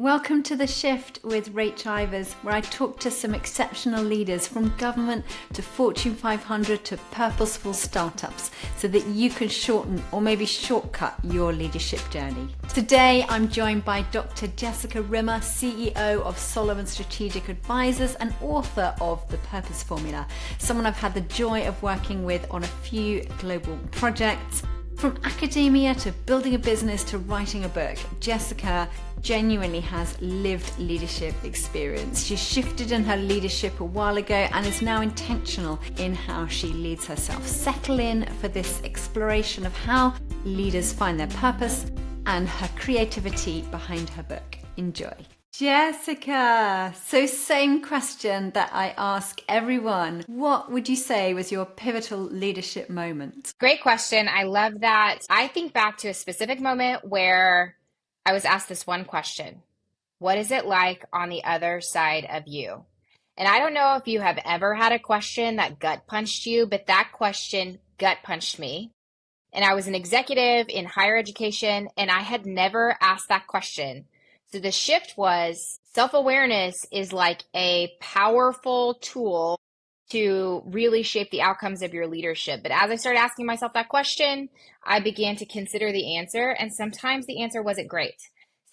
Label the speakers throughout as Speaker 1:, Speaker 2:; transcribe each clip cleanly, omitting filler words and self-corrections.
Speaker 1: Welcome to The Shift with Rach Ivers, where I talk to some exceptional leaders from government to Fortune 500 to purposeful startups so that you can shorten or maybe shortcut your leadership journey. Today, I'm joined by Dr. Jessica Rimmer, CEO of Solomon Strategic Advisors and author of The Purpose Formula, someone I've had the joy of working with on a few global projects. From academia to building a business to writing a book, Jessica genuinely has lived leadership experience. She shifted in her leadership a while ago and is now intentional in how she leads herself. Settle in for this exploration of how leaders find their purpose and her creativity behind her book. Enjoy. Jessica, so same question that I ask everyone. What would you say was your pivotal leadership moment?
Speaker 2: Great question. I love that. I think back to a specific moment where I was asked this one question. What is it like on the other side of you? And I don't know if you have ever had a question that gut punched you, but that question gut punched me. And I was an executive in higher education, and I had never asked that question. So the shift was self-awareness is like a powerful tool to really shape the outcomes of your leadership. But as I started asking myself that question, I began to consider the answer, and sometimes the answer wasn't great.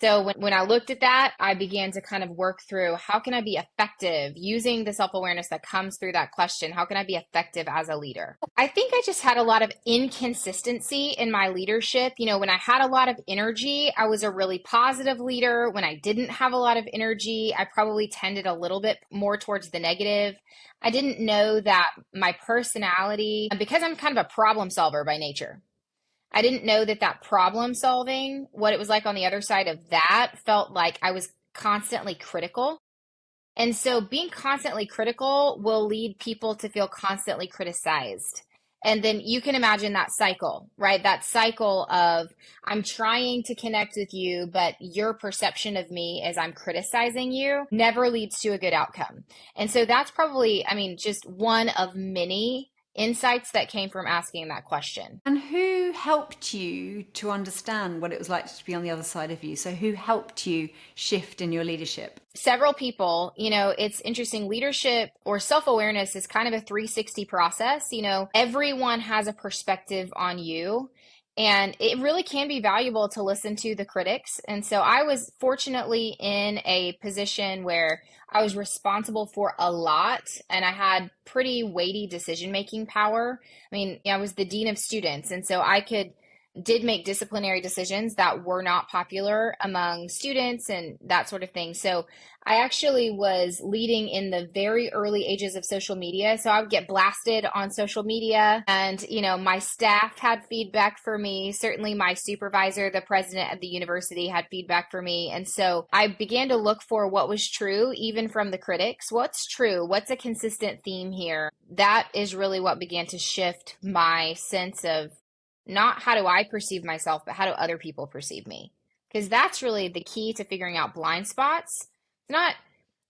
Speaker 2: So when I looked at that, I began to kind of work through how can I be effective using the self-awareness that comes through that question? How can I be effective as a leader? I think I just had a lot of inconsistency in my leadership. You know, when I had a lot of energy, I was a really positive leader. When I didn't have a lot of energy, I probably tended a little bit more towards the negative. I didn't know that my personality, because I'm kind of a problem solver by nature, I didn't know that problem solving, what it was like on the other side of that, felt like I was constantly critical. And so being constantly critical will lead people to feel constantly criticized. And then you can imagine that cycle, right? That cycle of I'm trying to connect with you, but your perception of me as I'm criticizing you never leads to a good outcome. And so that's probably, just one of many insights that came from asking that question.
Speaker 1: And who helped you to understand what it was like to be on the other side of you? So who helped you shift in your leadership?
Speaker 2: Several people. It's interesting. Leadership or self-awareness is kind of a 360 process. Everyone has a perspective on you. And it really can be valuable to listen to the critics. And so I was fortunately in a position where I was responsible for a lot and I had pretty weighty decision-making power. I was the dean of students. And so I did make disciplinary decisions that were not popular among students and that sort of thing. So I actually was leading in the very early ages of social media. So I would get blasted on social media and, my staff had feedback for me. Certainly my supervisor, the president of the university, had feedback for me. And so I began to look for what was true, even from the critics. What's true? What's a consistent theme here? That is really what began to shift my sense of not how do I perceive myself, but how do other people perceive me? Because that's really the key to figuring out blind spots. It's not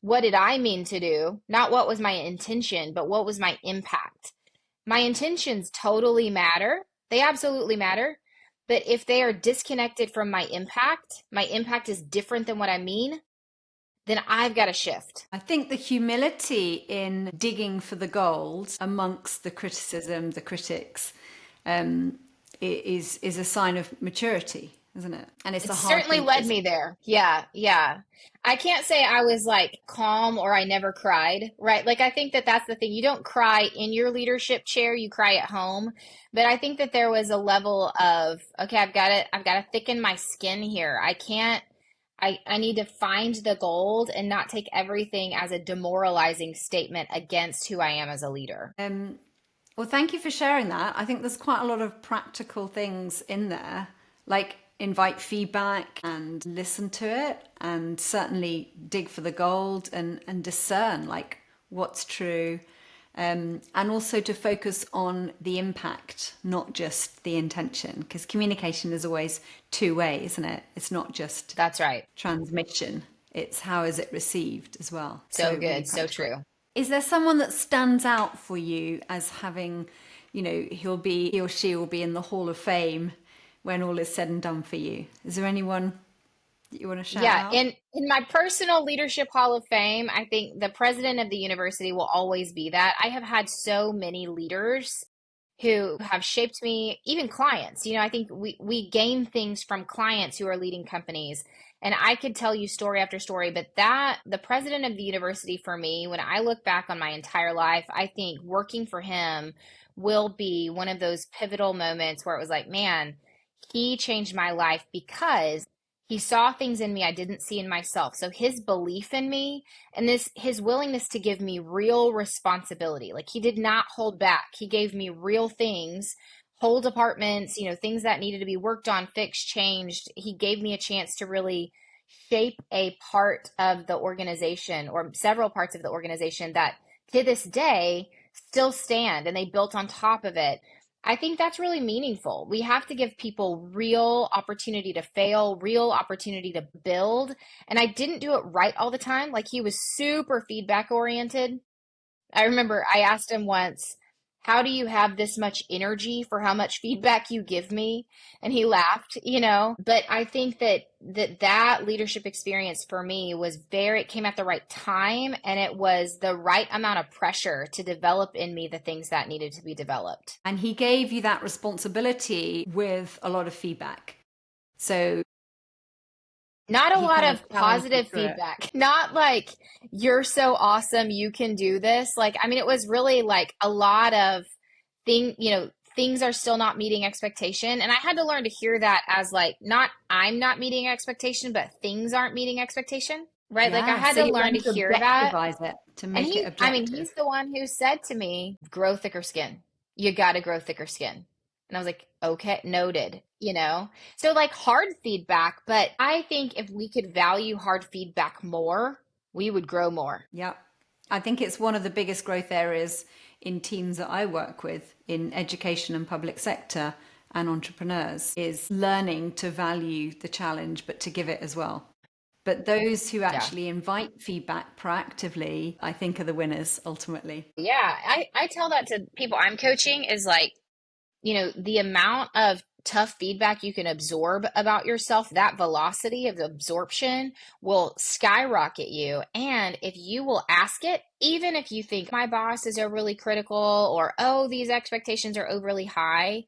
Speaker 2: what did I mean to do, not what was my intention, but what was my impact. My intentions totally matter. They absolutely matter. But if they are disconnected from my impact is different than what I mean, then I've got to shift.
Speaker 1: I think the humility in digging for the gold amongst the criticism, the critics, is a sign of maturity, isn't it? And
Speaker 2: it certainly led me there. Yeah. I can't say I was like calm or I never cried, right? Like I think that's the thing. You don't cry in your leadership chair, you cry at home. But I think that there was a level of, okay, I've got to thicken my skin here. I need to find the gold and not take everything as a demoralizing statement against who I am as a leader.
Speaker 1: Well, thank you for sharing that. I think there's quite a lot of practical things in there, like invite feedback and listen to it and certainly dig for the gold and discern like what's true. And also to focus on the impact, not just the intention, because communication is always two-way, isn't it? It's not just
Speaker 2: that's right
Speaker 1: transmission. It's how is it received as well.
Speaker 2: So good, really so true.
Speaker 1: Is there someone that stands out for you as having, he or she will be in the Hall of Fame when all is said and done for you? Is there anyone that you want to shout
Speaker 2: Yeah,
Speaker 1: out?
Speaker 2: in my personal leadership hall of fame, I think the president of the university will always be that. I have had so many leaders who have shaped me, even clients. I think we gain things from clients who are leading companies. And I could tell you story after story, but that the president of the university for me, when I look back on my entire life, I think working for him will be one of those pivotal moments where it was like, man, he changed my life because he saw things in me I didn't see in myself. So his belief in me and his willingness to give me real responsibility. Like he did not hold back. He gave me real things, whole departments, things that needed to be worked on, fixed, changed. He gave me a chance to really shape a part of the organization or several parts of the organization that to this day still stand, and they built on top of it. I think that's really meaningful. We have to give people real opportunity to fail, real opportunity to build. And I didn't do it right all the time. Like he was super feedback oriented. I remember I asked him once, how do you have this much energy for how much feedback you give me? And he laughed. But I think that leadership experience for me was it came at the right time, and it was the right amount of pressure to develop in me the things that needed to be developed.
Speaker 1: And he gave you that responsibility with a lot of feedback. So
Speaker 2: Not a
Speaker 1: he
Speaker 2: lot
Speaker 1: kind of
Speaker 2: of
Speaker 1: challenged you
Speaker 2: positive
Speaker 1: through it.
Speaker 2: feedback. Not like, you're so awesome, you can do this. Like, I mean, it was really like a lot of things are still not meeting expectation. And I had to learn to hear that as like, not I'm not meeting expectation, but things aren't meeting expectation, right? Like I
Speaker 1: Yeah.
Speaker 2: had
Speaker 1: So
Speaker 2: to
Speaker 1: you
Speaker 2: learn
Speaker 1: learned
Speaker 2: to
Speaker 1: to
Speaker 2: hear that.
Speaker 1: objectivize it, to
Speaker 2: And
Speaker 1: make it objective.
Speaker 2: he's the one who said to me, grow thicker skin. You got to grow thicker skin. And I was like, okay, noted. So like hard feedback, but I think if we could value hard feedback more, we would grow more.
Speaker 1: Yeah. I think it's one of the biggest growth areas in teams that I work with in education and public sector and entrepreneurs is learning to value the challenge, but to give it as well. But those who
Speaker 2: Yeah.
Speaker 1: actually invite feedback proactively, I think, are the winners ultimately.
Speaker 2: Yeah. I tell that to people I'm coaching is like, the amount of tough feedback you can absorb about yourself, that velocity of absorption will skyrocket you. And if you will ask it, even if you think my boss is overly critical or, oh, these expectations are overly high,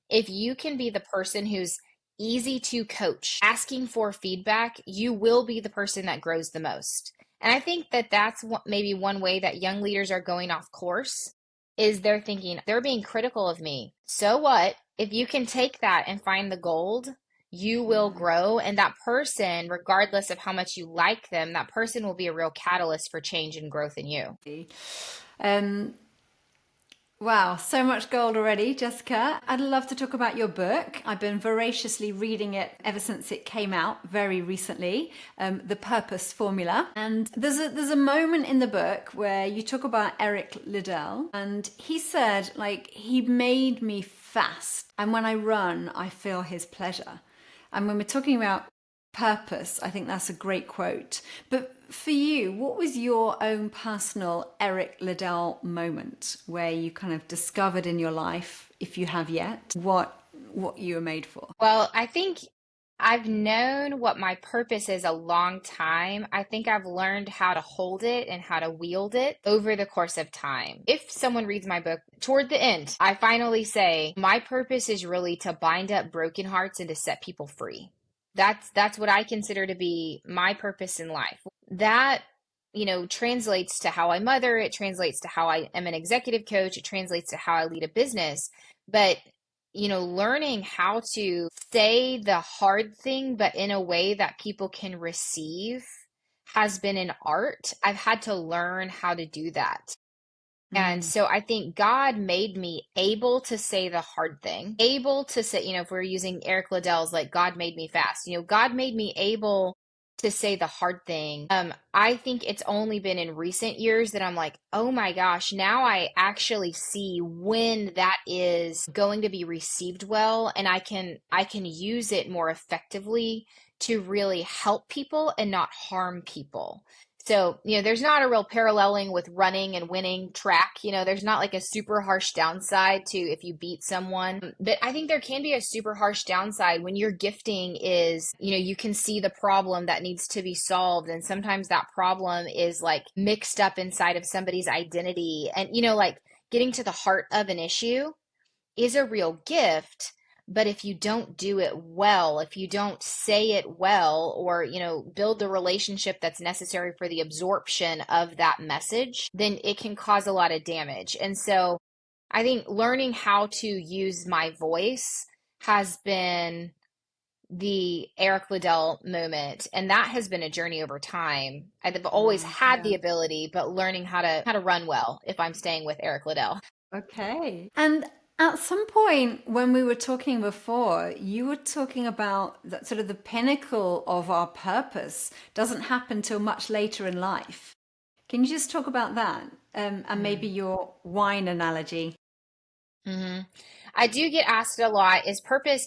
Speaker 2: if you can be the person who's easy to coach, asking for feedback, you will be the person that grows the most. And I think that that's maybe one way that young leaders are going off course is they're thinking they're being critical of me. So what? If you can take that and find the gold, you will
Speaker 1: Yeah.
Speaker 2: grow. And that person, regardless of how much you like them, that person will be a real catalyst for change and growth in you.
Speaker 1: Um, Wow, so much gold already, Jessica. I'd love to talk about your book. I've been voraciously reading it ever since it came out very recently, The Purpose Formula. And there's a moment in the book where you talk about Eric Liddell, and he said, like, he made me fast. And when I run, I feel his pleasure. And when we're talking about purpose, I think that's a great quote. But for you, what was your own personal Eric Liddell moment where you kind of discovered in your life, if you have yet, what you were made for?
Speaker 2: Well, I think I've known what my purpose is a long time. I think I've learned how to hold it and how to wield it over the course of time. If someone reads my book toward the end, I finally say, my purpose is really to bind up broken hearts and to set people free. That's what I consider to be my purpose in life. That translates to how I mother, it translates to how I am an executive coach, it translates to how I lead a business. But learning how to say the hard thing, but in a way that people can receive has been an art. I've had to learn how to do that. And
Speaker 1: Mm.
Speaker 2: so I think God made me able to say the hard thing, able to say, if we're using Eric Liddell's, like, God made me fast, God made me able to say the hard thing. I think it's only been in recent years that I'm like, oh my gosh, now I actually see when that is going to be received well, and I can use it more effectively to really help people and not harm people. So, there's not a real paralleling with running and winning track. There's not like a super harsh downside to if you beat someone. But I think there can be a super harsh downside when your gifting is, you can see the problem that needs to be solved. And sometimes that problem is like mixed up inside of somebody's identity. And, like getting to the heart of an issue is a real gift. But if you don't do it well, if you don't say it well, or, build the relationship that's necessary for the absorption of that message, then it can cause a lot of damage. And so I think learning how to use my voice has been the Eric Liddell moment. And that has been a journey over time. I've always had the ability, but learning how to run well if I'm staying with Eric Liddell.
Speaker 1: Okay. And at some point when we were talking before, you were talking about that sort of the pinnacle of our purpose doesn't happen till much later in life. Can you just talk about that and maybe your wine analogy?
Speaker 2: Mm-hmm. I do get asked a lot,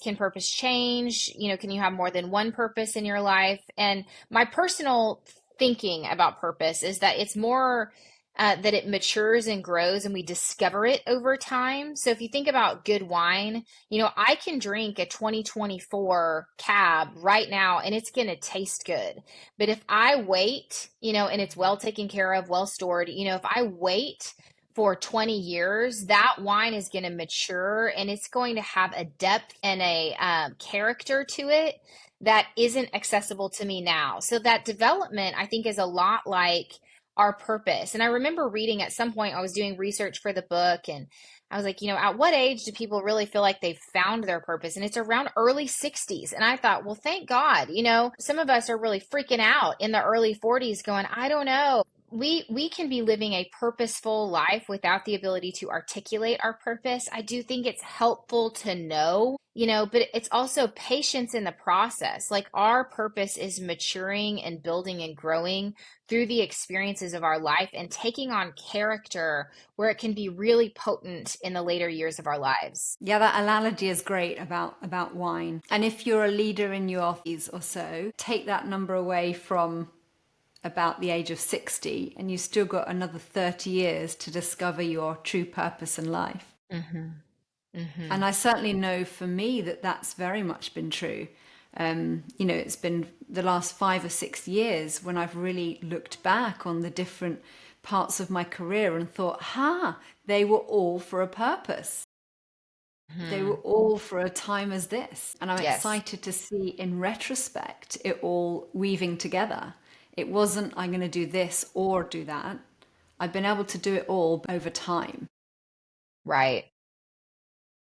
Speaker 2: can purpose change? Can you have more than one purpose in your life? And my personal thinking about purpose is that it's more that it matures and grows and we discover it over time. So if you think about good wine, I can drink a 2024 cab right now and it's going to taste good. But if I wait, and it's well taken care of, well stored, if I wait for 20 years, that wine is going to mature and it's going to have a depth and a character to it that isn't accessible to me now. So that development, I think, is a lot like our purpose. And I remember reading at some point, I was doing research for the book and I was like, at what age do people really feel like they've found their purpose? And it's around early 60s. And I thought, well, thank God, some of us are really freaking out in the early 40s going, I don't know. We can be living a purposeful life without the ability to articulate our purpose. I do think it's helpful to know, but it's also patience in the process. Like our purpose is maturing and building and growing through the experiences of our life and taking on character where it can be really potent in the later years of our lives.
Speaker 1: Yeah, that analogy is great about wine. And if you're a leader in your 40s or so, take that number away from about the age of 60 and you still got another 30 years to discover your true purpose in life.
Speaker 2: Mm-hmm. Mm-hmm.
Speaker 1: And I certainly know for me that that's very much been true. It's been the last 5 or 6 years when I've really looked back on the different parts of my career and thought, they were all for a purpose. They were all for a time as this. And I'm excited to see in retrospect it all weaving together. It wasn't, I'm going to do this or do that. I've been able to do it all over time.
Speaker 2: Right.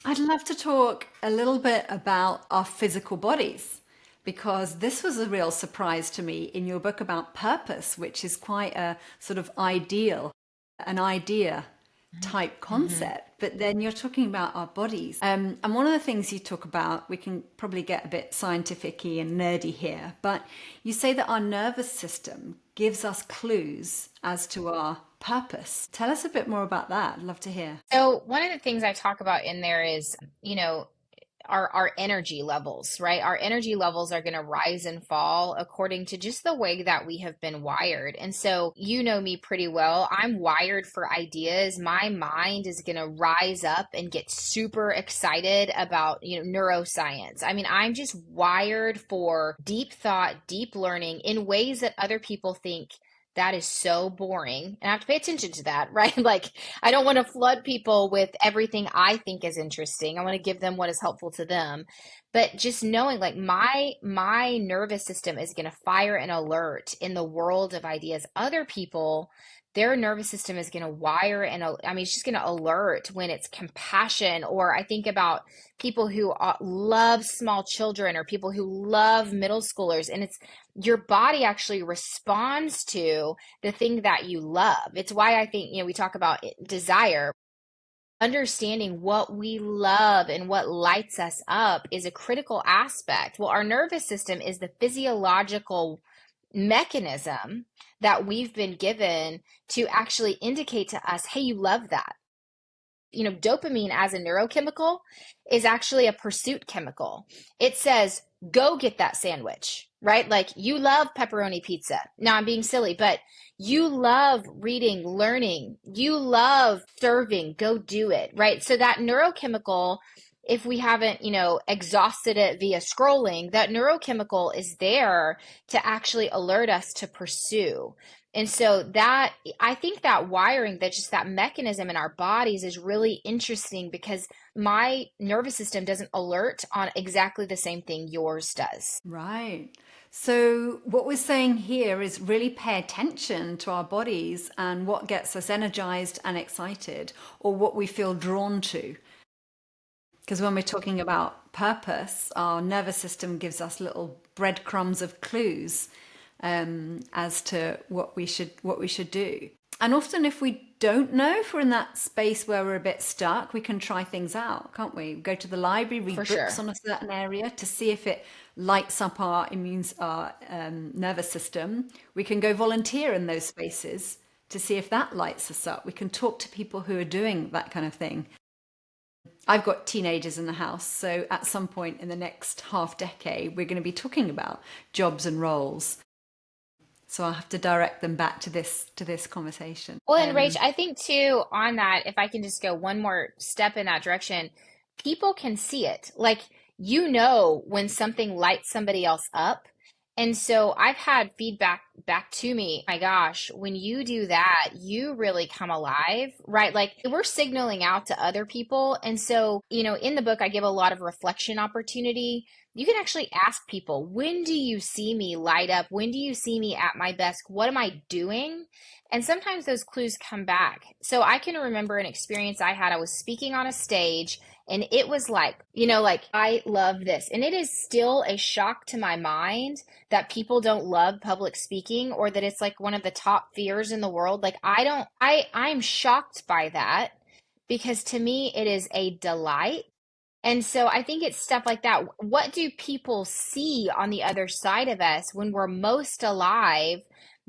Speaker 1: I'd love to talk a little bit about our physical bodies, because this was a real surprise to me in your book about purpose, which is quite a sort of an idea type concept, but then you're talking about our bodies. And one of the things you talk about, we can probably get a bit scientific-y and nerdy here, but you say that our nervous system gives us clues as to our purpose. Tell us a bit more about that. I'd love to hear.
Speaker 2: So one of the things I talk about in there is, our energy levels, right? Our energy levels are going to rise and fall according to just the way that we have been wired. And so, you know me pretty well. I'm wired for ideas. My mind is going to rise up and get super excited about, neuroscience. I mean, I'm just wired for deep thought, deep learning in ways that other people think that is so boring. And I have to pay attention to that, right? Like, I don't want to flood people with everything I think is interesting. I want to give them what is helpful to them. But just knowing, like, my nervous system is going to fire an alert in the world of ideas. Other people, their nervous system is going to wire it's just going to alert when it's compassion. Or I think about people who love small children or people who love middle schoolers, and it's your body actually responds to the thing that you love. It's why I think, we talk about desire. Understanding what we love and what lights us up is a critical aspect. Well, our nervous system is the physiological mechanism that we've been given to actually indicate to us, hey, you love that. Dopamine as a neurochemical is actually a pursuit chemical. It says, go get that sandwich. right? Like you love pepperoni pizza. Now I'm being silly, but you love reading, learning, you love serving, go do it, right? So that neurochemical, if we haven't, exhausted it via scrolling, that neurochemical is there to actually alert us to pursue. And so that, I think that wiring, that just that mechanism in our bodies is really interesting because my nervous system doesn't alert on exactly the same thing yours does.
Speaker 1: Right. So, what we're saying here is really pay attention to our bodies and what gets us energized and excited, or what we feel drawn to. Because when we're talking about purpose, our nervous system gives us little breadcrumbs of clues as to what we should do. And often, if we don't know, if we're in that space where we're a bit stuck, we can try things out, can't we? Go to the library, read
Speaker 2: For
Speaker 1: books
Speaker 2: sure.
Speaker 1: on a certain area to see if it lights up our nervous system. We can go volunteer in those spaces to see if that lights us up. We can talk to people who are doing that kind of thing. I've got teenagers in the house, so at some point in the next half decade, we're going to be talking about jobs and roles. So I'll have to direct them back to this conversation.
Speaker 2: Well, and Rach, I think too on that, if I can just go one more step in that direction, people can see it. Like, when something lights somebody else up. And so I've had feedback back to me, my gosh, when you do that, you really come alive, right? Like we're signaling out to other people. And so, in the book, I give a lot of reflection opportunity. You can actually ask people, when do you see me light up? When do you see me at my best? What am I doing? And sometimes those clues come back. So I can remember an experience I had. I was speaking on a stage and it was like, I love this. And it is still a shock to my mind that people don't love public speaking, or that it's like one of the top fears in the world. Like I'm shocked by that, because to me it is a delight. And so I think it's stuff like that. What do people see on the other side of us when we're most alive?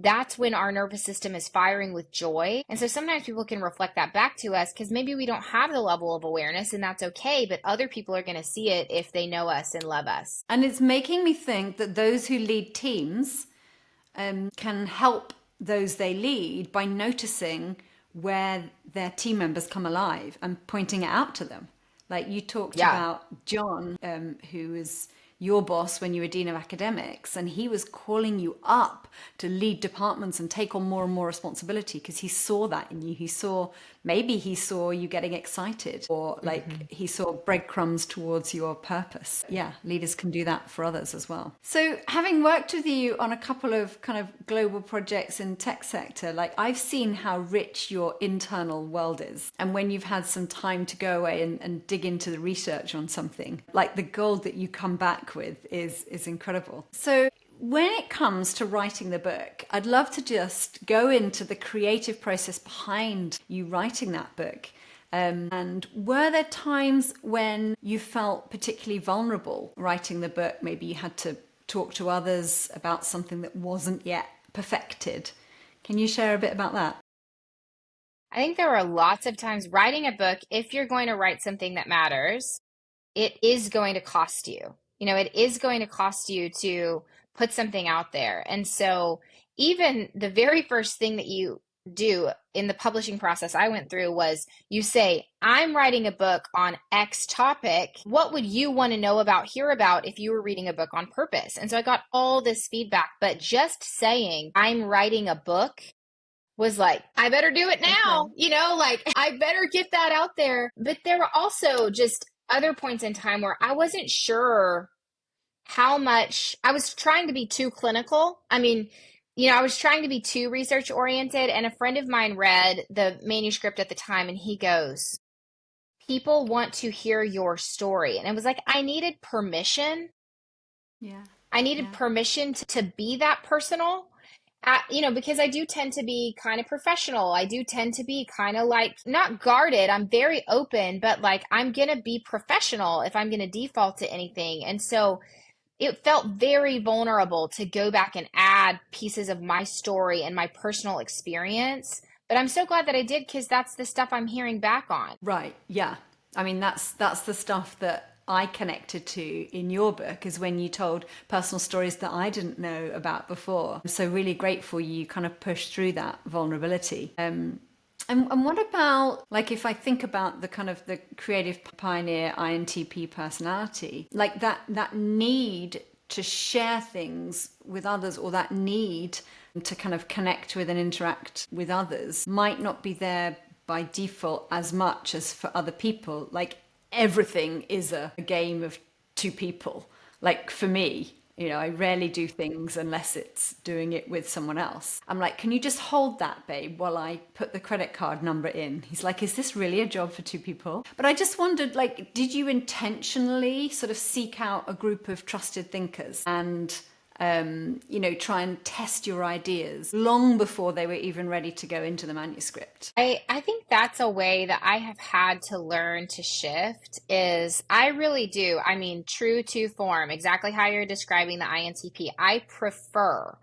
Speaker 2: That's when our nervous system is firing with joy. And so sometimes people can reflect that back to us because maybe we don't have the level of awareness, and that's okay. But other people are going to see it if they know us and love us.
Speaker 1: And it's making me think that those who lead teams can help those they lead by noticing where their team members come alive and pointing it out to them. Like you talked about John, who was your boss when you were Dean of Academics, and he was calling you up to lead departments and take on more and more responsibility because he saw that in you. Maybe he saw you getting excited, or like he saw breadcrumbs towards your purpose. Yeah, leaders can do that for others as well. So having worked with you on a couple of kind of global projects in tech sector, like I've seen how rich your internal world is. And when you've had some time to go away and dig into the research on something, like the gold that you come back with is incredible. So when it comes to writing the book, I'd love to just go into the creative process behind you writing that book. And were there times when you felt particularly vulnerable writing the book? Maybe you had to talk to others about something that wasn't yet perfected. Can you share a bit about that?
Speaker 2: I think there are lots of times writing a book, if you're going to write something that matters, it is going to cost you. It is going to cost you to put something out there. And so even the very first thing that you do in the publishing process I went through was you say, I'm writing a book on X topic. What would you want to know about, hear about if you were reading a book on purpose? And so I got all this feedback, but just saying I'm writing a book was like, I better do it now, I better get that out there. But there were also just other points in time where I wasn't sure how much I was trying to be too clinical. I mean, I was trying to be too research oriented. And a friend of mine read the manuscript at the time and he goes, people want to hear your story. And it was like, I needed permission.
Speaker 1: Yeah.
Speaker 2: I needed permission to be that personal. Because I do tend to be kind of professional. I do tend to be kind of like not guarded. I'm very open, but like I'm going to be professional if I'm going to default to anything. And so it felt very vulnerable to go back and add pieces of my story and my personal experience. But I'm so glad that I did, because that's the stuff I'm hearing back on.
Speaker 1: Right. Yeah. I mean, that's the stuff that I connected to in your book is when you told personal stories that I didn't know about before. I'm so really grateful you kind of pushed through that vulnerability. And what about, like, if I think about the kind of the creative pioneer INTP personality, like that need to share things with others, or that need to kind of connect with and interact with others, might not be there by default as much as for other people. Like, everything is a game of two people. Like, for me, I rarely do things unless it's doing it with someone else. I'm like, can you just hold that, babe, while I put the credit card number in? He's like, is this really a job for two people? But I just wondered, like, did you intentionally sort of seek out a group of trusted thinkers and try and test your ideas long before they were even ready to go into the manuscript?
Speaker 2: I think that's a way that I have had to learn to shift is I really do. I mean, true to form, exactly how you're describing the INTP. I prefer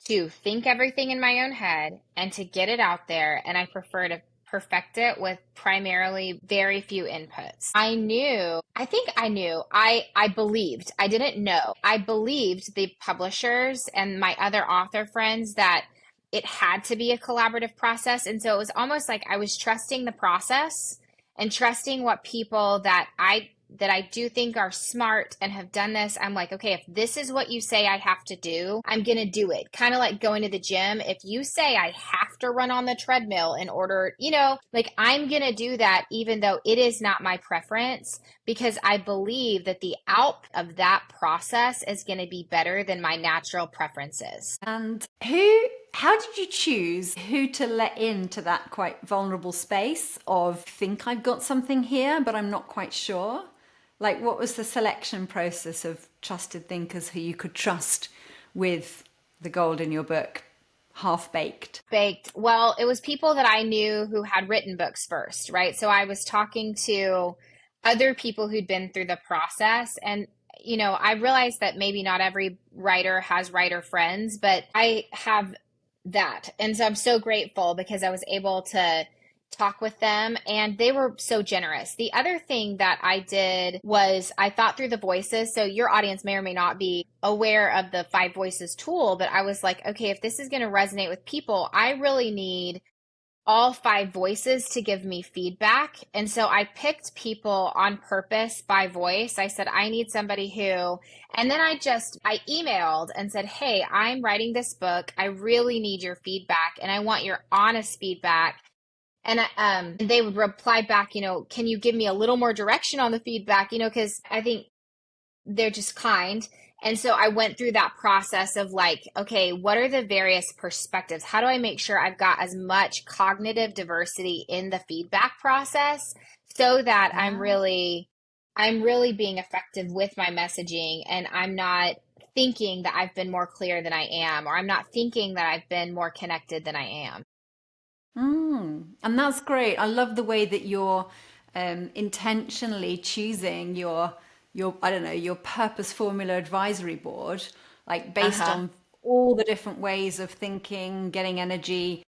Speaker 2: to think everything in my own head and to get it out there. And I prefer to perfect it with primarily very few inputs. I believed, I didn't know. I believed the publishers and my other author friends that it had to be a collaborative process. And so it was almost like I was trusting the process and trusting what people that I do think are smart and have done this. I'm like, okay, if this is what you say I have to do, I'm going to do it. Kind of like going to the gym. If you say I have to run on the treadmill in order, like I'm going to do that, even though it is not my preference, because I believe that the output of that process is going to be better than my natural preferences.
Speaker 1: And how did you choose who to let into that quite vulnerable space of think I've got something here, but I'm not quite sure? Like, what was the selection process of trusted thinkers who you could trust with the gold in your book half-baked?
Speaker 2: Well, it was people that I knew who had written books first, right? So I was talking to other people who'd been through the process. And, I realized that maybe not every writer has writer friends, but I have that. And so I'm so grateful because I was able to talk with them and they were so generous. The other thing that I did was I thought through the voices. So your audience may or may not be aware of the 5 Voices tool, but I was like, okay, if this is going to resonate with people, I really need all 5 voices to give me feedback. And so I picked people on purpose by voice. I said, I need somebody who, and then I emailed and said, hey, I'm writing this book. I really need your feedback and I want your honest feedback. And they would reply back, can you give me a little more direction on the feedback? Because I think they're just kind. And so I went through that process of like, okay, what are the various perspectives? How do I make sure I've got as much cognitive diversity in the feedback process so that I'm really being effective with my messaging and I'm not thinking that I've been more clear than I am, or I'm not thinking that I've been more connected than I am.
Speaker 1: And that's great. I love the way that you're intentionally choosing your your purpose formula advisory board, like based on all the different ways of thinking, getting energy,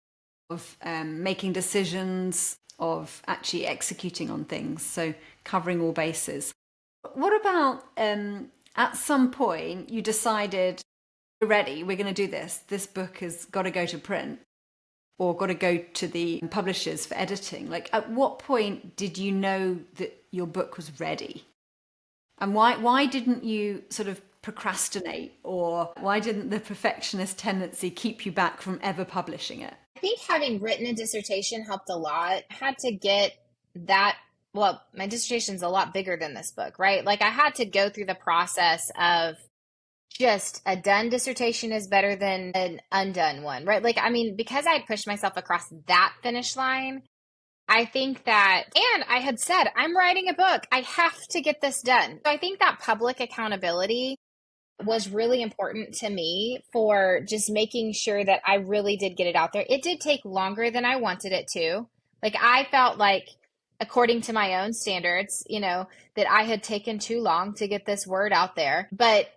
Speaker 1: of making decisions, of actually executing on things. So covering all bases. What about at some point you decided, we're ready, we're going to do this. This book has got to go to print, or got to go to the publishers for editing. Like, at what point did you know that your book was ready? And why didn't you sort of procrastinate, or why didn't the perfectionist tendency keep you back from ever publishing it?
Speaker 2: I think having written a dissertation helped a lot. I had to get that, well, my dissertation's a lot bigger than this book, right? Like I had to go through the process of just a done dissertation is better than an undone one, right? Like, I mean, because I pushed myself across that finish line, I think that, and I had said, I'm writing a book. I have to get this done. So I think that public accountability was really important to me for just making sure that I really did get it out there. It did take longer than I wanted it to. Like, I felt like, according to my own standards, that I had taken too long to get this word out there. But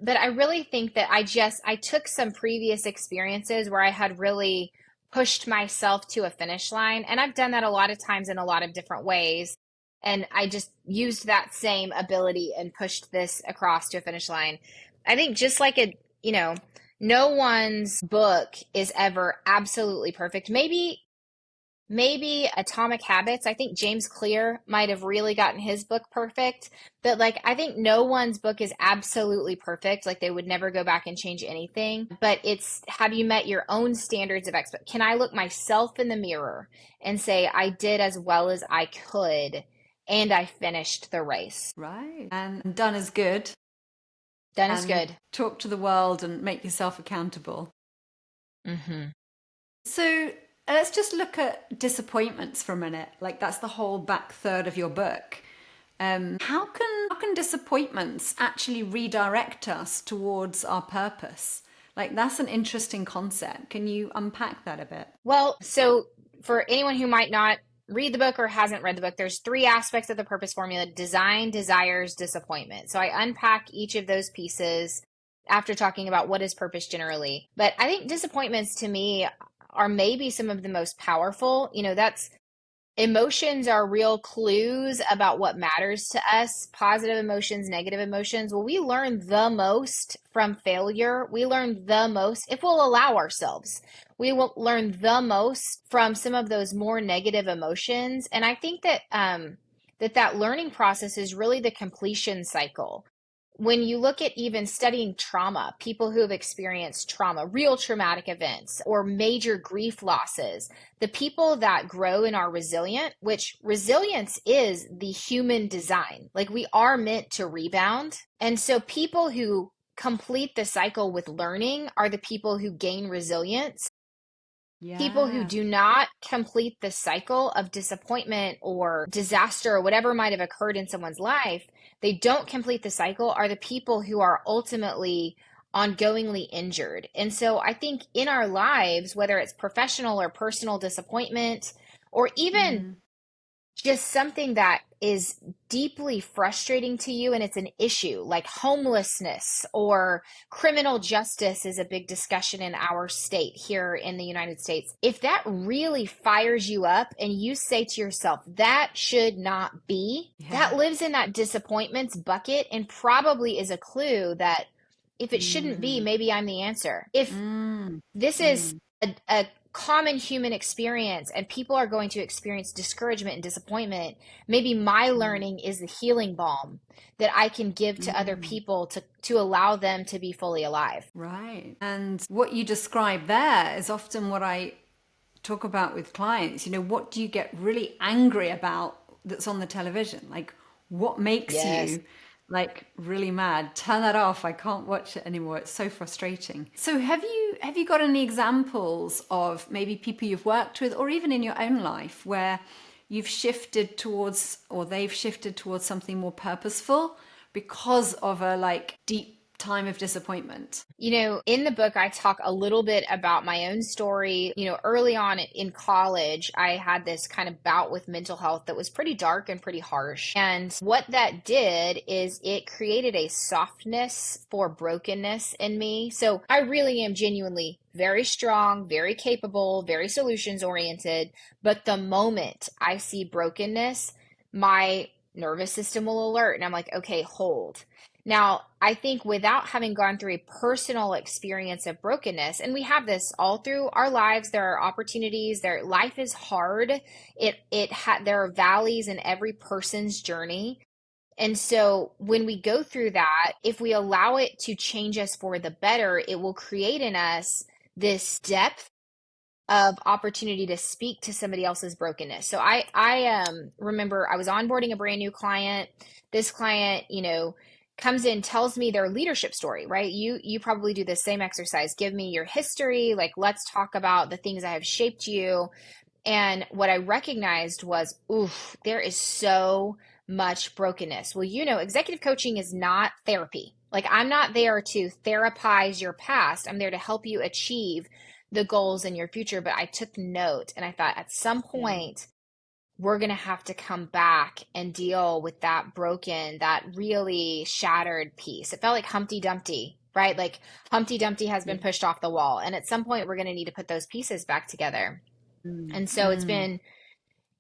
Speaker 2: I really think that I took some previous experiences where I had really pushed myself to a finish line. And I've done that a lot of times in a lot of different ways. And I just used that same ability and pushed this across to a finish line. I think just like no one's book is ever absolutely perfect. Maybe Atomic Habits. I think James Clear might have really gotten his book perfect. But like, I think no one's book is absolutely perfect. Like they would never go back and change anything. But it's, have you met your own standards of expect? Can I look myself in the mirror and say, I did as well as I could and I finished the race?
Speaker 1: Right. And done is good.
Speaker 2: Done is good.
Speaker 1: Talk to the world and make yourself accountable.
Speaker 2: Mm-hmm.
Speaker 1: So let's just look at disappointments for a minute. Like that's the whole back third of your book. How can disappointments actually redirect us towards our purpose? Like that's an interesting concept. Can you unpack that a bit?
Speaker 2: Well, so for anyone who might not read the book or hasn't read the book, there's 3 aspects of the purpose formula: design, desires, disappointment. So I unpack each of those pieces after talking about what is purpose generally. But I think disappointments to me are maybe some of the most powerful. That's emotions are real clues about what matters to us, positive emotions, negative emotions. Well, we learn the most from failure. We learn the most if we'll allow ourselves. We will learn the most from some of those more negative emotions. And I think that that learning process is really the completion cycle. When you look at even studying trauma, people who have experienced trauma, real traumatic events, or major grief losses, the people that grow and are resilient, which resilience is the human design. Like we are meant to rebound. And so people who complete the cycle with learning are the people who gain resilience.
Speaker 1: Yeah.
Speaker 2: People who do not complete the cycle of disappointment or disaster or whatever might have occurred in someone's life, they don't complete the cycle, are the people who are ultimately ongoingly injured. And so I think in our lives, whether it's professional or personal disappointment, or even just something that is deeply frustrating to you and it's an issue like homelessness or criminal justice is a big discussion in our state here in the United States. If that really fires you up and you say to yourself, that should not be, that lives in that disappointments bucket and probably is a clue that if it shouldn't be, maybe I'm the answer. If this is a common human experience and people are going to experience discouragement and disappointment, maybe my learning is the healing balm that I can give to other people to allow them to be fully alive.
Speaker 1: Right. And what you describe there is often what I talk about with clients. What do you get really angry about that's on the television? Like what makes you like really mad? Turn that off. I can't watch it anymore. It's so frustrating. So have you got any examples of maybe people you've worked with or even in your own life where you've shifted towards or they've shifted towards something more purposeful because of a deep time of disappointment?
Speaker 2: In the book, I talk a little bit about my own story. Early on in college, I had this kind of bout with mental health that was pretty dark and pretty harsh. And what that did is it created a softness for brokenness in me. So I really am genuinely very strong, very capable, very solutions oriented. But the moment I see brokenness, my nervous system will alert and I'm like, okay, hold. Now, I think without having gone through a personal experience of brokenness, and we have this all through our lives, there are opportunities, life is hard. There are valleys in every person's journey. And so when we go through that, if we allow it to change us for the better, it will create in us this depth of opportunity to speak to somebody else's brokenness. So I remember I was onboarding a brand new client. This client, comes in, tells me their leadership story, right? You probably do the same exercise. Give me your history. Like, let's talk about the things that have shaped you. And what I recognized was, oof, there is so much brokenness. Well, executive coaching is not therapy. Like, I'm not there to therapize your past. I'm there to help you achieve the goals in your future. But I took note and I thought at some point, we're going to have to come back and deal with that really shattered piece. It felt like Humpty Dumpty, right? Like Humpty Dumpty has been pushed off the wall. And at some point, we're going to need to put those pieces back together. And so it's been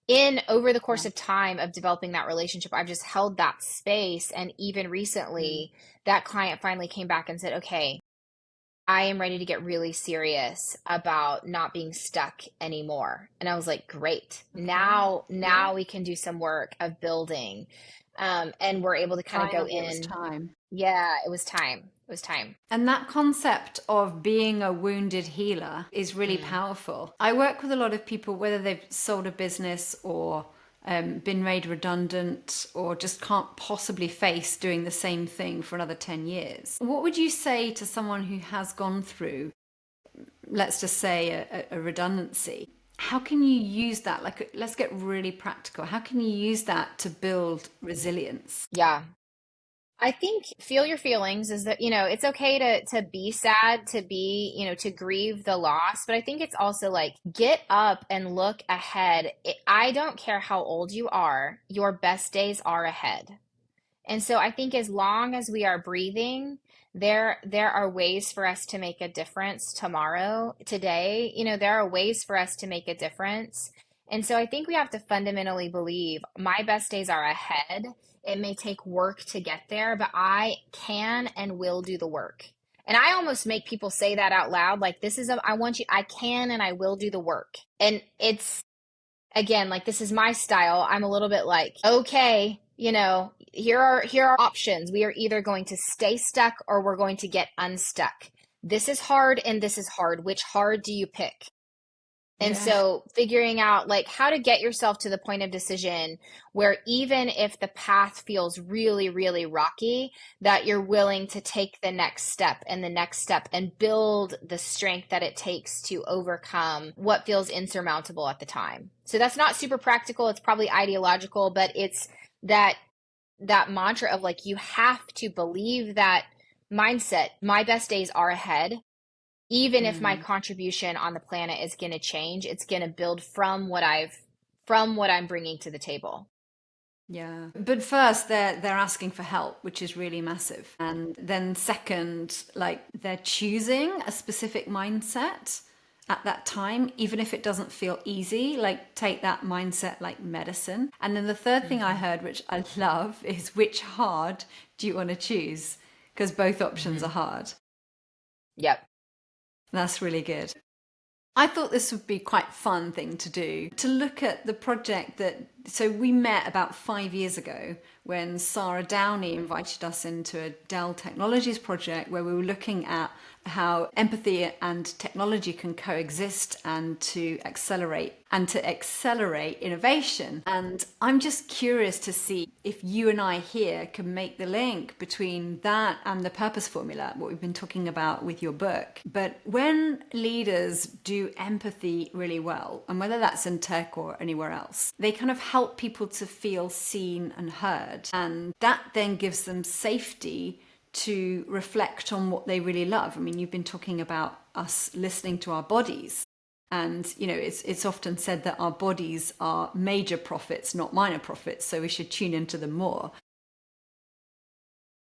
Speaker 2: in over the course
Speaker 1: Yeah.
Speaker 2: of time of developing that relationship, I've just held that space. And even
Speaker 1: Mm.
Speaker 2: recently, that client finally came back and said, okay, I am ready to get really serious about not being stuck anymore. And I was like, great.
Speaker 1: Okay. Yeah.
Speaker 2: Now we can do some work of building. And we're able to kind of go
Speaker 1: Finally, it was
Speaker 2: in.
Speaker 1: time.
Speaker 2: Yeah, it was time. It was time.
Speaker 1: And that concept of being a wounded healer is really
Speaker 2: Mm.
Speaker 1: powerful. I work with a lot of people, whether they've sold a business or been made redundant or just can't possibly face doing the same thing for another 10 years. What would you say to someone who has gone through, let's just say, a redundancy? How can you use that? Like, let's get really practical. How can you use that to build resilience?
Speaker 2: Yeah. I think feel your feelings is that, it's okay to be sad, to be, to grieve the loss, but I think it's also like get up and look ahead. I don't care how old you are, your best days are ahead. And so I think as long as we are breathing, there are ways for us to make a difference tomorrow, today. There are ways for us to make a difference. And so I think we have to fundamentally believe my best days are ahead. It may take work to get there, but I can and will do the work. And I almost make people say that out loud, like I want you, I can and I will do the work. And it's again, like this is my style. I'm a little bit like, okay, here are options. We are either going to stay stuck or we're going to get unstuck. This is hard and this is hard. Which hard do you pick? And
Speaker 1: Yeah.
Speaker 2: so figuring out like how to get yourself to the point of decision where even if the path feels really, really rocky, that you're willing to take the next step and the next step and build the strength that it takes to overcome what feels insurmountable at the time. So that's not super practical. It's probably ideological, but it's that mantra of like, you have to believe that mindset. My best days are ahead. Even if my
Speaker 1: Mm.
Speaker 2: contribution on the planet is going to change, it's going to build from what I'm bringing to the table.
Speaker 1: Yeah. But first they're asking for help, which is really massive. And then second, like they're choosing a specific mindset at that time, even if it doesn't feel easy, like take that mindset like medicine. And then the third thing I
Speaker 2: Mm-hmm.
Speaker 1: heard, which I love, is which hard do you want to choose? Because both options
Speaker 2: Mm-hmm.
Speaker 1: are hard.
Speaker 2: Yep.
Speaker 1: That's really good. I thought this would be quite fun thing to do, to look at the project so we met about 5 years ago when Sarah Downey invited us into a Dell Technologies project where we were looking at how empathy and technology can coexist and to accelerate innovation. And I'm just curious to see if you and I here can make the link between that and the purpose formula, what we've been talking about with your book. But when leaders do empathy really well, and whether that's in tech or anywhere else, they kind of help people to feel seen and heard. And that then gives them safety to reflect on what they really love. I mean, you've been talking about us listening to our bodies. And, it's often said that our bodies are major prophets, not minor prophets. So we should tune into them more.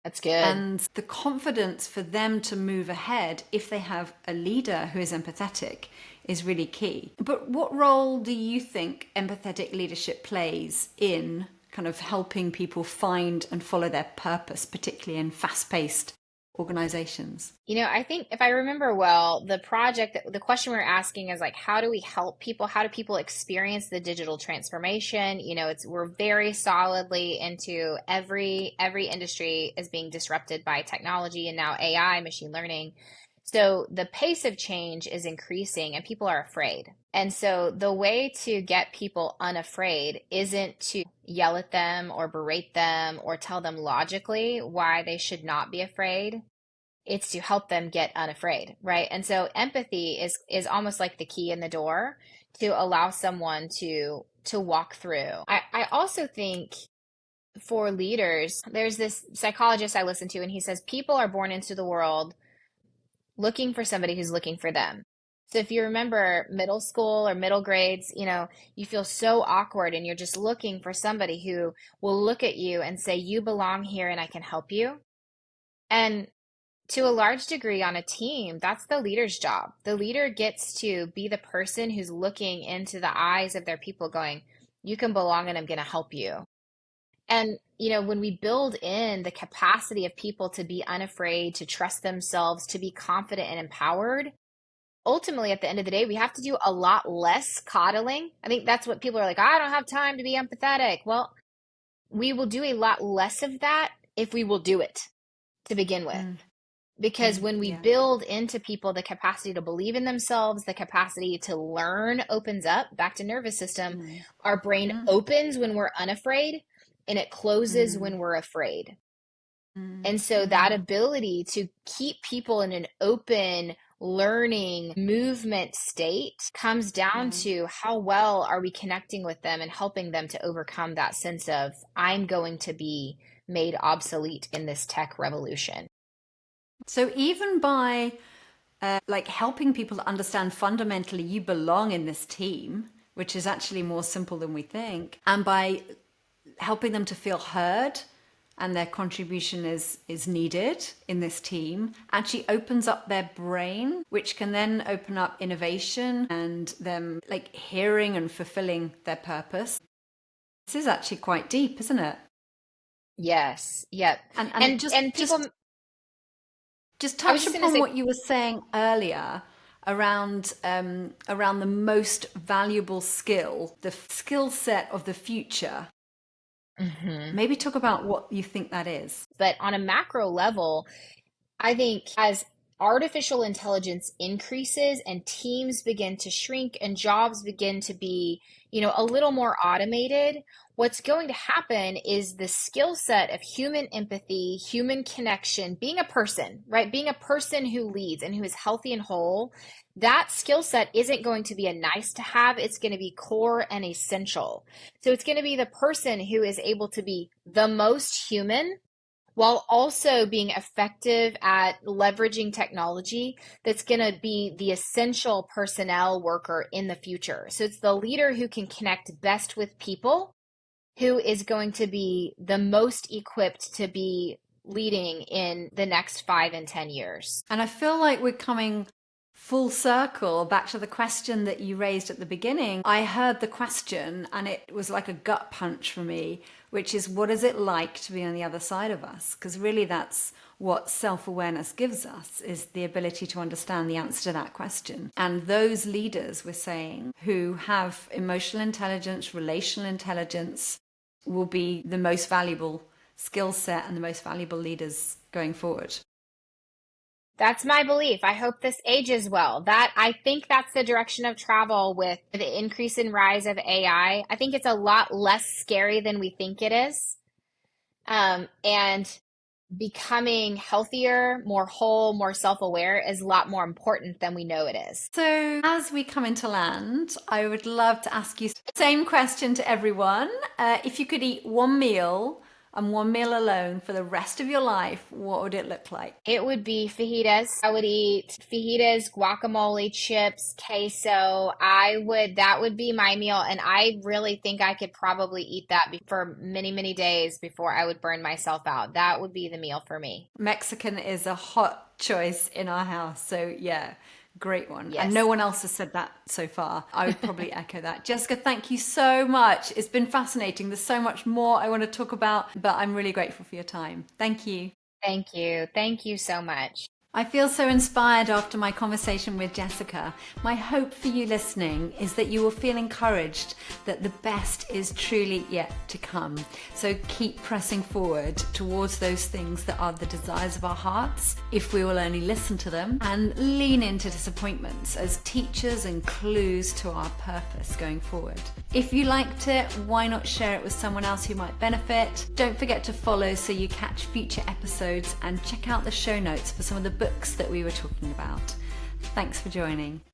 Speaker 2: That's good.
Speaker 1: And the confidence for them to move ahead if they have a leader who is empathetic is really key. But what role do you think empathetic leadership plays in kind of helping people find and follow their purpose, particularly in fast-paced organizations?
Speaker 2: I think if I remember well, the question we're asking is like, how do we help people? How do people experience the digital transformation? We're very solidly into every industry is being disrupted by technology and now AI, machine learning. So the pace of change is increasing and people are afraid. And so the way to get people unafraid isn't to yell at them or berate them or tell them logically why they should not be afraid. It's to help them get unafraid, right? And so empathy is almost like the key in the door to allow someone to walk through. I also think for leaders, there's this psychologist I listen to, and he says people are born into the world looking for somebody who's looking for them. So if you remember middle school or middle grades, you feel so awkward and you're just looking for somebody who will look at you and say, you belong here and I can help you. And to a large degree on a team, that's the leader's job. The leader gets to be the person who's looking into the eyes of their people going, You can belong and I'm going to help you. And, when we build in the capacity of people to be unafraid, to trust themselves, to be confident and empowered, ultimately at the end of the day, we have to do a lot less coddling. I think that's what people are like, I don't have time to be empathetic. Well, we will do a lot less of that if we will do it to begin with. Because when we build into people the capacity to believe in themselves, the capacity to learn opens up, back to nervous system, our brain opens when we're unafraid and it closes when we're afraid. And so that ability to keep people in an open, learning, movement state comes down to how well are we connecting with them and helping them to overcome that sense of, I'm going to be made obsolete in this tech revolution.
Speaker 1: So even by helping people to understand fundamentally you belong in this team, which is actually more simple than we think, and by helping them to feel heard and their contribution is needed in this team, actually opens up their brain, which can then open up innovation and them hearing and fulfilling their purpose. This is actually quite deep, isn't it?
Speaker 2: Yes. Yep. And people...
Speaker 1: Just touch upon what you were saying earlier around the most valuable skill, the skill set of the future. Maybe talk about what you think that is.
Speaker 2: But on a macro level, I think as artificial intelligence increases and teams begin to shrink and jobs begin to be, a little more automated, what's going to happen is the skill set of human empathy, human connection, being a person, right? Being a person who leads and who is healthy and whole, that skill set isn't going to be a nice to have. It's going to be core and essential. So it's going to be the person who is able to be the most human while also being effective at leveraging technology that's going to be the essential personnel worker in the future. So it's the leader who can connect best with people, who is going to be the most equipped to be leading in the next 5 and 10 years.
Speaker 1: And I feel like we're coming full circle back to the question that you raised at the beginning. I heard the question and it was like a gut punch for me, which is, what is it like to be on the other side of us? Because really that's what self-awareness gives us, is the ability to understand the answer to that question. And those leaders, we're saying, who have emotional intelligence, relational intelligence, will be the most valuable skill set and the most valuable leaders going forward.
Speaker 2: That's my belief. I hope this ages well. I think that's the direction of travel with the increase and rise of AI. I think it's a lot less scary than we think it is. And becoming healthier, more whole, more self-aware is a lot more important than we know it is.
Speaker 1: So as we come into land, I would love to ask you the same question to everyone. If you could eat one meal and one meal alone for the rest of your life, what would it look like?
Speaker 2: It would be fajitas. I would eat fajitas, guacamole, chips, queso. That would be my meal. And I really think I could probably eat that for many, many days before I would burn myself out. That would be the meal for me.
Speaker 1: Mexican is a hot choice in our house. So yeah. Great one.
Speaker 2: Yes.
Speaker 1: And no one else has said that so far. I would probably echo that. Jessica, thank you so much. It's been fascinating. There's so much more I want to talk about, but I'm really grateful for your time. Thank you.
Speaker 2: Thank you. Thank you so much.
Speaker 1: I feel so inspired after my conversation with Jessica. My hope for you listening is that you will feel encouraged that the best is truly yet to come. So keep pressing forward towards those things that are the desires of our hearts, if we will only listen to them, and lean into disappointments as teachers and clues to our purpose going forward. If you liked it, why not share it with someone else who might benefit? Don't forget to follow so you catch future episodes, and check out the show notes for some of the books that we were talking about. Thanks for joining.